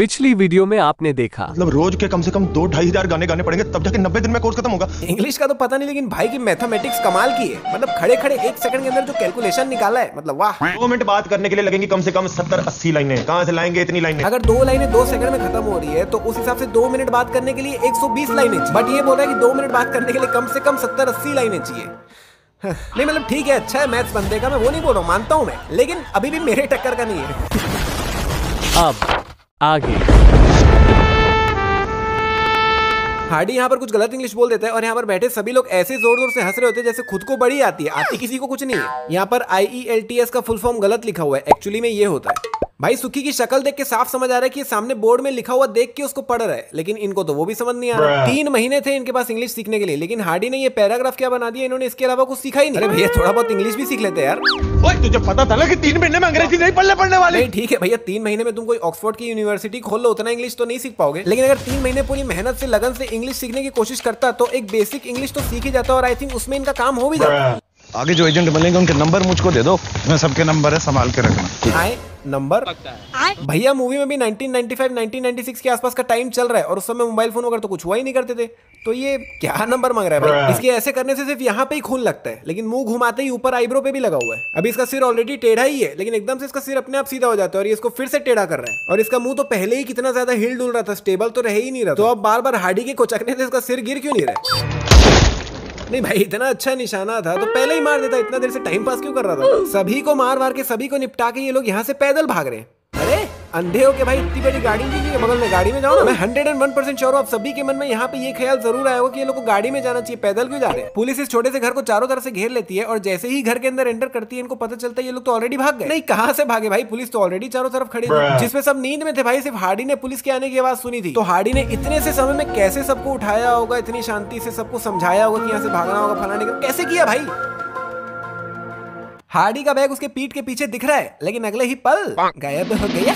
पिछली वीडियो में आपने देखा मतलब रोज के कम से कम 2-2.5 गाने गाने पड़ेंगे तब जाके 90 दिन में कोर्स खत्म होगा। इंग्लिश का तो पता नहीं, लेकिन भाई की मैथमेटिक्स कमाल की है। मतलब खड़े खड़े 1 सेकंड के अंदर जो कैलकुलेशन निकाला है, मतलब वाह। 2 मिनट बात करने के लिए लगेंगी कम से कम 70-80 लाइनें। कहाँ से लाएंगे इतनी लाइनें? अगर 2 लाइनें 2 सेकंड में खत्म हो रही है तो उस हिसाब से 2 मिनट बात करने के लिए 120 लाइनें चाहिए। बट ये बोल रहा है कि 2 मिनट बात करने के लिए कम से कम 70-80 लाइनें चाहिए। नहीं मतलब ठीक है, अच्छा है मैथ्स बंदे का, मैं वो नहीं बोल रहा हूँ, मानता हूँ मैं, लेकिन अभी भी मेरे टक्कर का नहीं है। अब आगे हार्डी यहाँ पर कुछ गलत इंग्लिश बोल देता है और यहाँ पर बैठे सभी लोग ऐसे जोर जोर से हंस रहे होते हैं जैसे खुद को बड़ी आती है। आती किसी को कुछ नहीं है। यहाँ पर IELTS का फुल फॉर्म गलत लिखा हुआ है, एक्चुअली में ये होता है। भाई सुखी की शक्ल देख के साफ समझ आ रहा है कि ये सामने बोर्ड में लिखा हुआ देख के उसको पढ़ रहा है, लेकिन इनको तो वो भी समझ नहीं आ रहा। 3 महीने थे इनके पास इंग्लिश सीखने के लिए, लेकिन हार्डी ने ये पैराग्राफ क्या बना दिया, इन्होंने इसके अलावा कुछ सीखा ही नहीं। अरे भैया थोड़ा बहुत इंग्लिश भी सीख लेते यार। ओए तुझे पता था ना कि 3 महीने में अंग्रेजी नहीं पढ़ने वाले। नहीं ठीक है भैया, 3 महीने में तुम कोई ऑक्सफोर्ड की यूनिवर्सिटी खोल लो, उतना इंग्लिश तो नहीं सीख पाओगे, लेकिन अगर 3 महीने पूरी मेहनत से लगन से इंग्लिश सीखने की कोशिश करता तो एक बेसिक इंग्लिश तो सीख ही जाता और आई थिंक उसमें इनका काम हो भी जाता। आगे जो एजेंट बनेंगे उनके नंबर मुझको दे दो, मैं सबके नंबर है संभाल के रखना। आए नंबर भैया मूवी में भी 1995-1996 के आसपास का टाइम चल रहा है और उस समय मोबाइल फोन वगैरह तो कुछ हुआ ही नहीं करते थे, तो ये क्या नंबर मांग रहा है भाई। इसके ऐसे करने से सिर्फ यहाँ पे ही खून लगता है, लेकिन मुंह घुमाते ही ऊपर आईब्रो पे भी लगा हुआ है। अभी इसका सिर ऑलरेडी टेढ़ा ही है, लेकिन एकदम से इसका सिर अपने आप सीधा हो जाता है और ये इसको फिर से टेढ़ा कर रहा है। और इसका मुंह तो पहले ही कितना ज्यादा हिल डुल रहा था, स्टेबल तो रह ही नहीं रहा, तो अब बार बार हार्डी के कोचकने से इसका सिर गिर क्यों नहीं रहा। नहीं भाई इतना अच्छा निशाना था तो पहले ही मार देता, इतना देर से टाइम पास क्यों कर रहा था। सभी को मार मार के सभी को निपटा के ये लोग यहाँ से पैदल भाग रहे हैं। अरे अंधे हो के भाई, इतनी बड़ी गाड़ी लीजिए, बगल में गाड़ी में जाओ ना। मैं 101% श्योर हूँ आप सभी के मन में यहाँ पे ये ख्याल जरूर आया होगा कि ये लोग को गाड़ी में जाना चाहिए, पैदल क्यों जा रहे हैं। पुलिस इस छोटे से घर को चारों तरफ से घेर लेती है और जैसे ही घर के अंदर एंटर करती है इनको पता चलता है ये लोग तो ऑलरेडी भाग गए। नहीं कहाँ से भागे भाई, पुलिस तो ऑलरेडी चारों तरफ खड़ी थी, जिसमें सब नींद में थे भाई। सिर्फ हार्डी ने पुलिस के आने की आवाज सुनी थी, तो हार्डी ने इतने से समय में कैसे सबको उठाया होगा, इतनी शांति से सबको समझाया होगा कि यहाँ से भागना होगा, फलाने का कैसे किया भाई। हार्डी का बैग उसके पीठ के पीछे दिख रहा है, लेकिन अगले ही पल गायब हो गया।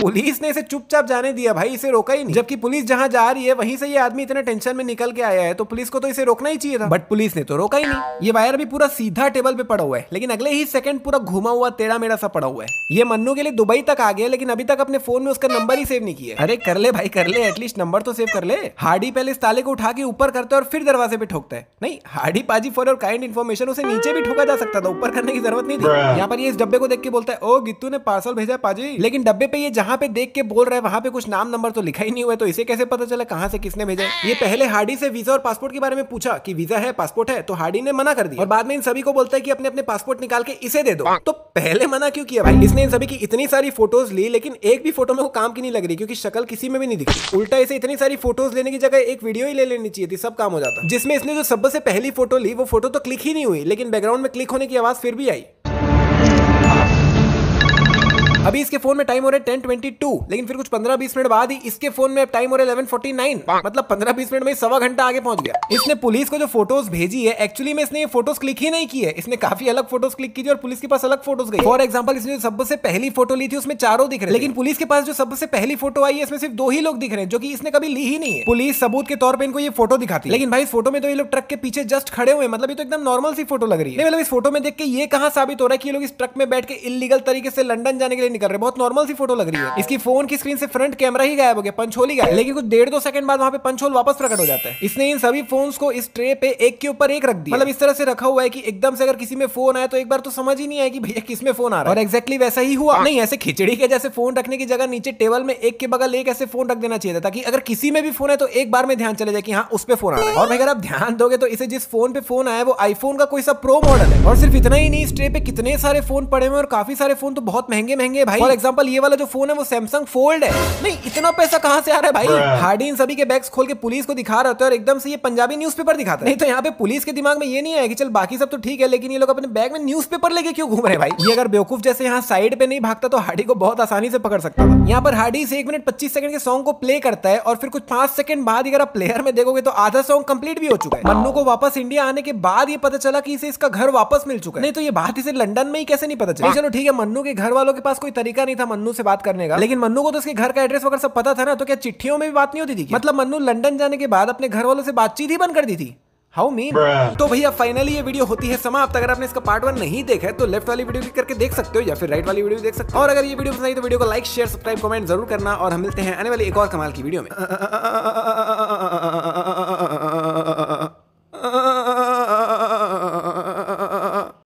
पुलिस ने इसे चुपचाप जाने दिया भाई, इसे रोका ही नहीं। जबकि पुलिस जहां जा रही है वहीं से ये आदमी इतने टेंशन में निकल के आया है, तो पुलिस को तो इसे रोकना ही चाहिए था, बट पुलिस ने तो रोका ही नहीं। ये वायर भी पूरा सीधा टेबल पे पड़ा हुआ है, लेकिन अगले ही सेकंड पूरा घुमा हुआ टेढ़ा मेढ़ा सा पड़ा हुआ है। ये मन्नू के लिए दुबई तक आ गया, लेकिन अभी तक अपने फोन में उसका नंबर ही सेव नहीं किया। अरे कर ले भाई कर ले, एटलीस्ट नंबर तो सेव कर ले। हार्डी पहले इस ताले को उठा के ऊपर करता है और फिर दरवाजे पे ठोकता है। नहीं हार्डी पाजी फॉर योर काइंड इन्फॉर्मेशन, उसे नीचे भी ठोका जा सकता था, ऊपर करने की जरूरत नहीं थी। यहाँ पर ये इस डब्बे को देख के बोलता है, ओ गित्तू ने पार्सल भेजा पाजी, लेकिन डब्बे पे ये जहाँ पे देख के बोल रहा है वहाँ पे कुछ नाम नंबर तो लिखा ही नहीं हुआ है, तो इसे कैसे पता चला कहाँ से किसने भेजा। ये पहले हार्डी से वीजा और पासपोर्ट के बारे में पूछा कि वीजा है पासपोर्ट है, तो हार्डी ने मना कर दिया और बाद में इन सभी को बोलता है कि अपने अपने पासपोर्ट निकाल के इसे दे दो। तो पहले मना क्यों किया भाई। इसने इन सभी की इतनी सारी फोटोज ली, लेकिन एक भी फोटो में वो काम की नहीं लग रही, क्योंकि शक्ल किसी में भी नहीं दिख रही। उल्टा इसे इतनी सारी फोटोज लेने की जगह एक वीडियो ही ले लेनी चाहिए थी, सब काम हो जाता। जिसमें इसने जो सबसे पहली फोटो ली वो फोटो तो क्लिक ही नहीं हुई, लेकिन बैकग्राउंड में क्लिक होने की आवाज फिर भी आई। अभी इसके फोन में टाइम हो रहा है 10:22, लेकिन फिर कुछ 15-20 मिनट बाद ही इसके फोन में टाइम हो रहा है 11:49, मतलब 15-20 मिनट में सवा घंटा आगे पहुंच गया। इसने पुलिस को जो फोटोज भेजी है, एक्चुअली में इसने ये फोटोज क्लिक ही नहीं की है, इसने काफी अलग फोटोज क्लिक की थी और पुलिस के पास अलग फोटोज गई। फॉर एग्जाम्पल इसने जो सबसे पहली फोटो ली थी उसमें 4 दिख रहे हैं, लेकिन पुलिस के पास जो सबसे पहली फोटो आई है इसमें सिर्फ 2 ही लोग दिख रहे हैं, जो कि इसने कभी ली ही नहीं है। पुलिस सबूत के तौर पर इनको ये फोटो दिखाती है, लेकिन भाई इस फोटो में तो ये लोग ट्रक के पीछे जस्ट खड़े हुए, मतलब ये तो एकदम नॉर्मल सी फोटो लग रही है। मतलब इस फोटो में देख के ये कहां साबित हो रहा है कि ये लोग इस ट्रक में बैठ के इलीगल तरीके से लंदन जाने के लिए निकल रहे हैं। बहुत नॉर्मल फोटो लग रही है। इसकी फोन की स्क्रीन से फ्रंट कैमरा ही गायब हो गया, पंच होल ही गायब, लेकिन कुछ 1.5-2 सेकंड बाद वहां पे पंच होल वापस प्रकट हो जाता है। इसने इन सभी फोन्स को इस ट्रे पे एक के ऊपर एक रख दिया, मतलब इस तरह से रखा हुआ है कि एकदम से अगर किसी में फोन आए तो एक बार तो समझ ही नहीं आए कि भैया किस में फोन आ रहा है। और एग्जैक्टली वैसा ही हुआ। नहीं ऐसे खिचड़ी के जैसे फोन रखने की जगह नीचे टेबल में एक के बगल एक ऐसे फोन रख देना चाहिए था, ताकि अगर किसी में भी फोन है तो एक बार में ध्यान चले जाए कि हाँ उस पे फोन आ रहा है। और अगर आप ध्यान दोगे तो इसे जिस फोन पे फोन आया वो आईफोन का कोई सा प्रो मॉडल है। और सिर्फ इतना ही नहीं, इस ट्रे पे कितने सारे फोन पड़े हुए और काफी सारे फोन तो बहुत महंगे महंगे भाई। फॉर एग्जाम्पल ये वाला जो फोन है वो सैमसंग फोल्ड है। नहीं इतना पैसा कहां से आ रहा है भाई। हार्डी इन सभी के बैग्स खोल के पुलिस को दिखा रहा था और एकदम से ये पंजाबी न्यूज़पेपर दिखाता है। नहीं तो यहाँ पे पुलिस के दिमाग में ये नहीं आया कि चल बाकी सब तो ठीक है, लेकिन ये लोग अपने बैग में न्यूज़पेपर लेके क्यों घूम रहे हैं भाई। ये अगर बेवकूफ जैसे यहाँ साइड पे नहीं भागता तो हार्डी को बहुत आसानी से पकड़ सकता था। यहाँ पर हार्डी से 1 मिनट 25 सेकंड के सॉन्ग को प्ले करता है और फिर कुछ 5 सेकंड बाद अगर आप प्लेयर में देखोगे तो आधा सॉन्ग कंप्लीट भी हो चुका है। मन्नू को वापस इंडिया आने के बाद ये पता चला कि इसे इसका घर वापस मिल चुका है। नहीं तो ये बात इसे लंदन में ही कैसे नहीं पता चली। चलो ठीक है, मन्नू के घर वालों के पास कोई तरीका नहीं था मन्नू से बात करने का, लेकिन मन्नू को तो उसके घर का एड्रेस वगैरह सब पता था ना, तो क्या चिट्ठियों में भी बात नहीं होती थी? मतलब मन्नू लंदन जाने के बाद अपने घर वालों से बातचीत ही बंद कर दी थी। How mean. तो भैया फाइनली ये वीडियो होती है समाप्त। अगर आपने इसका पार्ट 1 नहीं देखा है तो लेफ्ट वाली वीडियो क्लिक करके देख सकते हो या फिर राइट वाली वीडियो भी देख सकते हो। और अगर ये वीडियो पसंद आई तो वीडियो को लाइक शेयर सब्सक्राइब कमेंट जरूर करना और हम मिलते हैं आने वाली एक और कमाल की वीडियो में।